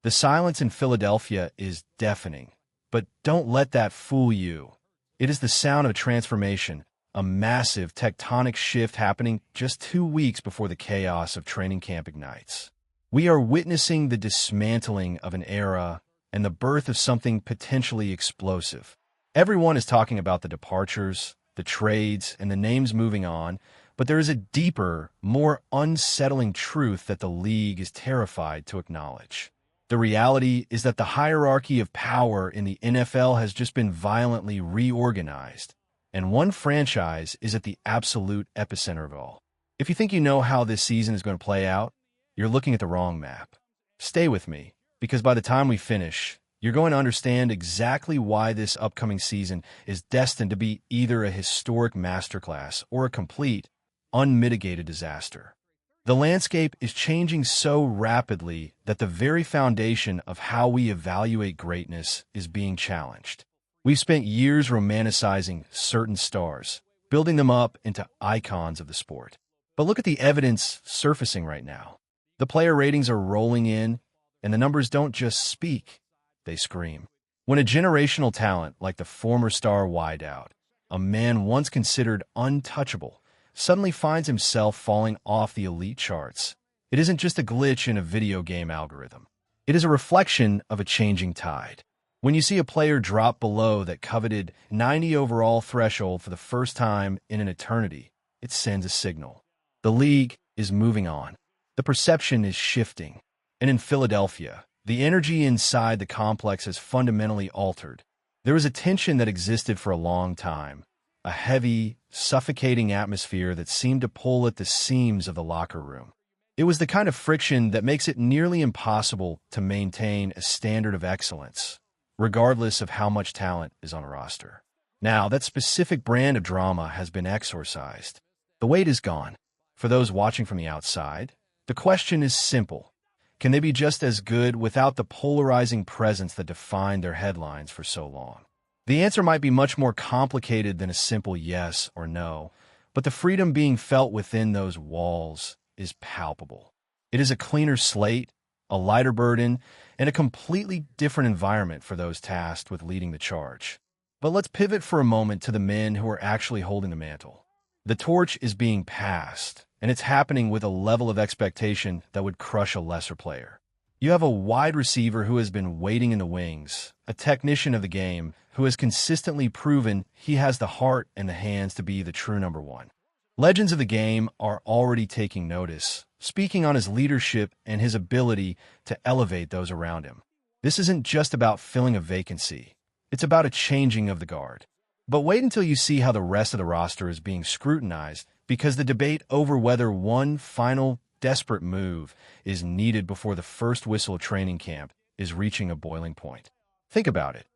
The silence in Philadelphia is deafening, but don't let that fool you. It is the sound of transformation, a massive tectonic shift happening just 2 weeks before the chaos of training camp ignites. We are witnessing the dismantling of an era and the birth of something potentially explosive. Everyone is talking about the departures, the trades, and the names moving on, but there is a deeper, more unsettling truth that the league is terrified to acknowledge. The reality is that the hierarchy of power in the NFL has just been violently reorganized, and one franchise is at the absolute epicenter of it all. If you think you know how this season is going to play out, you're looking at the wrong map. Stay with me, because by the time we finish, you're going to understand exactly why this upcoming season is destined to be either a historic masterclass or a complete, unmitigated disaster. The landscape is changing so rapidly that the very foundation of how we evaluate greatness is being challenged. We've spent years romanticizing certain stars, building them up into icons of the sport. But look at the evidence surfacing right now. The player ratings are rolling in, and the numbers don't just speak, they scream. When a generational talent like the former star wideout, a man once considered untouchable, suddenly finds himself falling off the elite charts, it isn't just a glitch in a video game algorithm. It is a reflection of a changing tide. When you see a player drop below that coveted 90 overall threshold for the first time in an eternity, it sends a signal. The league is moving on. The perception is shifting. And in Philadelphia, the energy inside the complex has fundamentally altered. There was a tension that existed for a long time, a heavy, suffocating atmosphere that seemed to pull at the seams of the locker room. It was the kind of friction that makes it nearly impossible to maintain a standard of excellence, regardless of how much talent is on a roster. Now, that specific brand of drama has been exorcised. The weight is gone. For those watching from the outside, the question is simple. Can they be just as good without the polarizing presence that defined their headlines for so long? The answer might be much more complicated than a simple yes or no, but the freedom being felt within those walls is palpable. It is a cleaner slate, a lighter burden, and a completely different environment for those tasked with leading the charge. But let's pivot for a moment to the men who are actually holding the mantle. The torch is being passed, and it's happening with a level of expectation that would crush a lesser player. You have a wide receiver who has been waiting in the wings, a technician of the game who has consistently proven he has the heart and the hands to be the true number one. Legends of the game are already taking notice, speaking on his leadership and his ability to elevate those around him. This isn't just about filling a vacancy. It's about a changing of the guard. But wait until you see how the rest of the roster is being scrutinized, because the debate over whether one final desperate move is needed before the first whistle of training camp is reaching a boiling point. Think about it.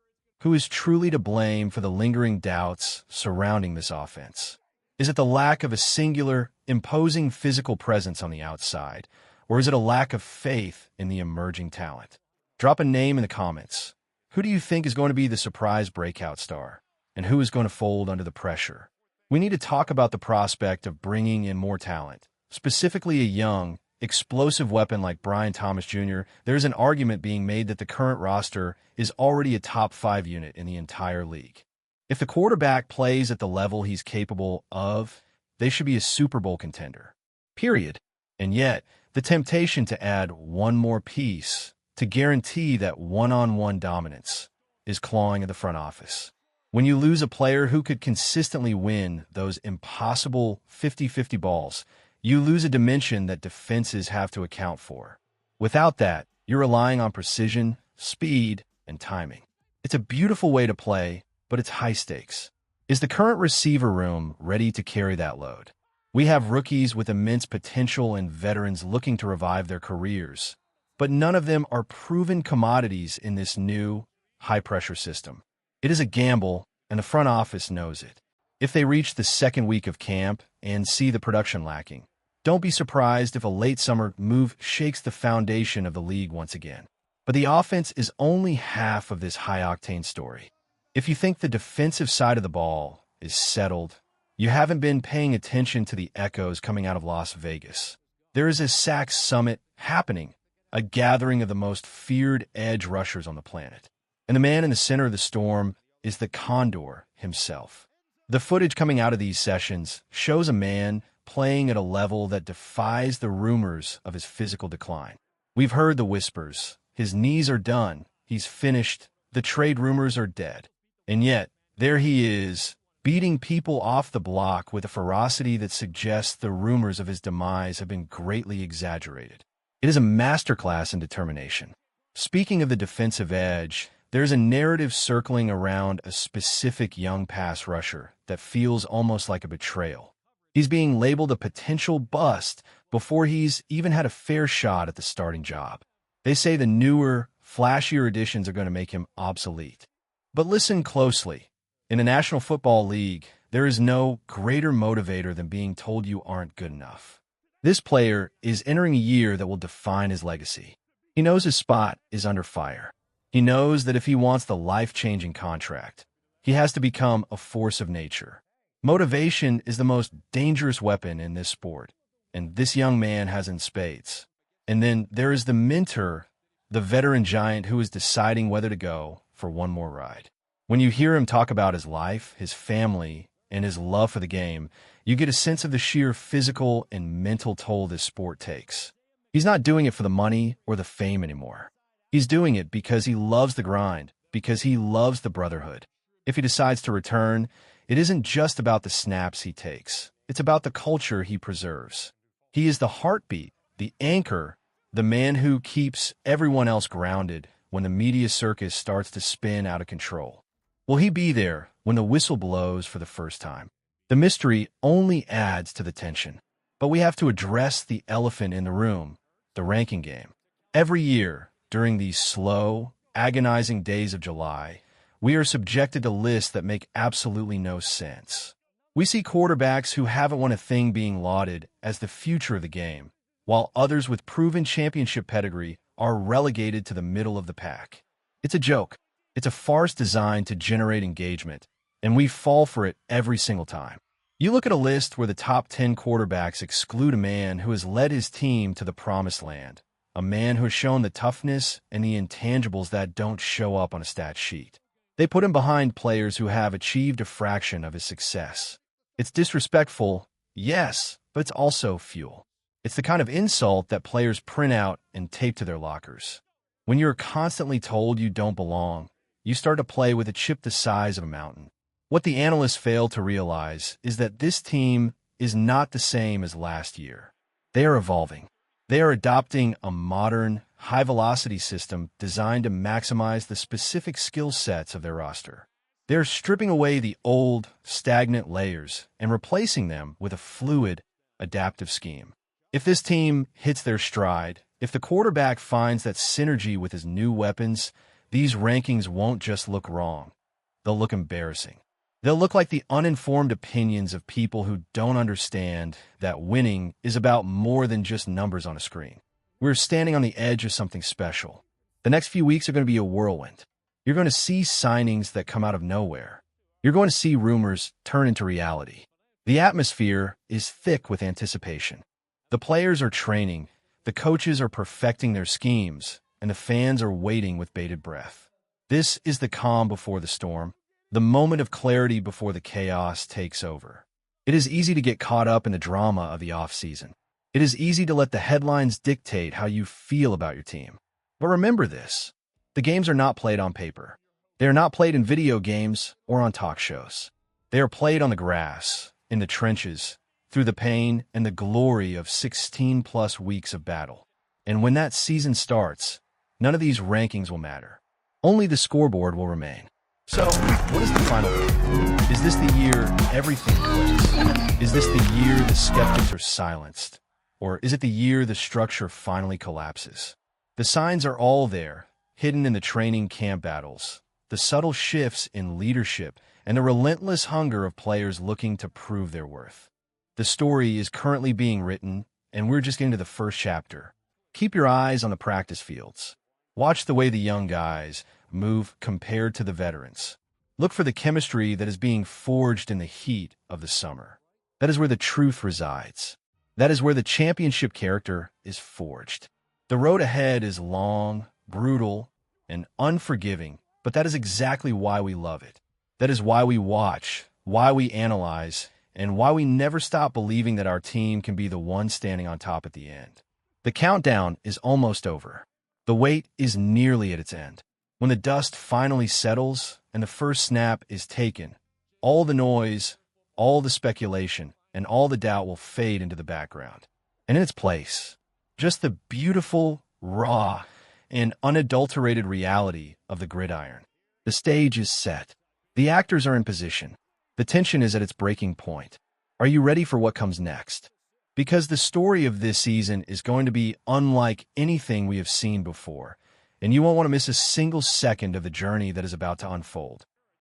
Who is truly to blame for the lingering doubts surrounding this offense? Is it the lack of a singular, imposing physical presence on the outside, or is it a lack of faith in the emerging talent? Drop a name in the comments. Who do you think is going to be the surprise breakout star, and who is going to fold under the pressure? We need to talk about the prospect of bringing in more talent, specifically a young, explosive weapon like Brian Thomas Jr. There's an argument being made that the current roster is already a top 5 unit in the entire league. If the quarterback plays at the level he's capable of, they should be a Super Bowl contender. Period. And yet, the temptation to add one more piece to guarantee that one-on-one dominance is clawing at the front office. When you lose a player who could consistently win those impossible 50-50 balls, you lose a dimension that defenses have to account for. Without that, you're relying on precision, speed, and timing. It's a beautiful way to play, but it's high stakes. Is the current receiver room ready to carry that load? We have rookies with immense potential and veterans looking to revive their careers, but none of them are proven commodities in this new, high-pressure system. It is a gamble, and the front office knows it. If they reach the second week of camp and see the production lacking, don't be surprised if a late summer move shakes the foundation of the league once again. But the offense is only half of this high-octane story. If you think the defensive side of the ball is settled, you haven't been paying attention to the echoes coming out of Las Vegas. There is a sack summit happening, a gathering of the most feared edge rushers on the planet. And the man in the center of the storm is the Condor himself. The footage coming out of these sessions shows a man playing at a level that defies the rumors of his physical decline. We've heard the whispers. His knees are done. He's finished. The trade rumors are dead. And yet, there he is, beating people off the block with a ferocity that suggests the rumors of his demise have been greatly exaggerated. It is a masterclass in determination. Speaking of the defensive edge, there's a narrative circling around a specific young pass rusher that feels almost like a betrayal. He's being labeled a potential bust before he's even had a fair shot at the starting job. They say the newer, flashier additions are going to make him obsolete. But listen closely. In the National Football League, there is no greater motivator than being told you aren't good enough. This player is entering a year that will define his legacy. He knows his spot is under fire. He knows that if he wants the life-changing contract, he has to become a force of nature. Motivation is the most dangerous weapon in this sport, and this young man has in spades. And then there is the mentor, the veteran giant who is deciding whether to go for one more ride. When you hear him talk about his life, his family, and his love for the game, you get a sense of the sheer physical and mental toll this sport takes. He's not doing it for the money or the fame anymore. He's doing it because he loves the grind, because he loves the brotherhood. If he decides to return, it isn't just about the snaps he takes. It's about the culture he preserves. He is the heartbeat, the anchor, the man who keeps everyone else grounded when the media circus starts to spin out of control. Will he be there when the whistle blows for the first time? The mystery only adds to the tension. But we have to address the elephant in the room, the ranking game. Every year, during these slow, agonizing days of July, we are subjected to lists that make absolutely no sense. We see quarterbacks who haven't won a thing being lauded as the future of the game, while others with proven championship pedigree are relegated to the middle of the pack. It's a joke. It's a farce designed to generate engagement, and we fall for it every single time. You look at a list where the top 10 quarterbacks exclude a man who has led his team to the promised land, a man who has shown the toughness and the intangibles that don't show up on a stat sheet. They put him behind players who have achieved a fraction of his success. It's disrespectful, yes, but it's also fuel. It's the kind of insult that players print out and tape to their lockers. When you're constantly told you don't belong, you start to play with a chip the size of a mountain. What the analysts fail to realize is that this team is not the same as last year. They are evolving. They are adopting a modern, high-velocity system designed to maximize the specific skill sets of their roster. They're stripping away the old, stagnant layers and replacing them with a fluid, adaptive scheme. If this team hits their stride, if the quarterback finds that synergy with his new weapons, these rankings won't just look wrong. They'll look embarrassing. They'll look like the uninformed opinions of people who don't understand that winning is about more than just numbers on a screen. We're standing on the edge of something special. The next few weeks are going to be a whirlwind. You're going to see signings that come out of nowhere. You're going to see rumors turn into reality. The atmosphere is thick with anticipation. The players are training, the coaches are perfecting their schemes, and the fans are waiting with bated breath. This is the calm before the storm, the moment of clarity before the chaos takes over. It is easy to get caught up in the drama of the offseason. It is easy to let the headlines dictate how you feel about your team. But remember this, the games are not played on paper. They are not played in video games or on talk shows. They are played on the grass, in the trenches, through the pain and the glory of 16-plus weeks of battle. And when that season starts, none of these rankings will matter. Only the scoreboard will remain. So, what is the final game? Is this the year everything clicks? Is this the year the skeptics are silenced? Or is it the year the structure finally collapses? The signs are all there, hidden in the training camp battles, the subtle shifts in leadership, and the relentless hunger of players looking to prove their worth. The story is currently being written, and we're just getting to the first chapter. Keep your eyes on the practice fields. Watch the way the young guys move compared to the veterans. Look for the chemistry that is being forged in the heat of the summer. That is where the truth resides. That is where the championship character is forged. The road ahead is long, brutal, and unforgiving, but that is exactly why we love it. That is why we watch, why we analyze, and why we never stop believing that our team can be the one standing on top at the end. The countdown is almost over. The wait is nearly at its end. When the dust finally settles and the first snap is taken, all the noise, all the speculation, and all the doubt will fade into the background. And in its place, just the beautiful, raw, and unadulterated reality of the gridiron. The stage is set. The actors are in position. The tension is at its breaking point. Are you ready for what comes next? Because the story of this season is going to be unlike anything we have seen before, and you won't want to miss a single second of the journey that is about to unfold.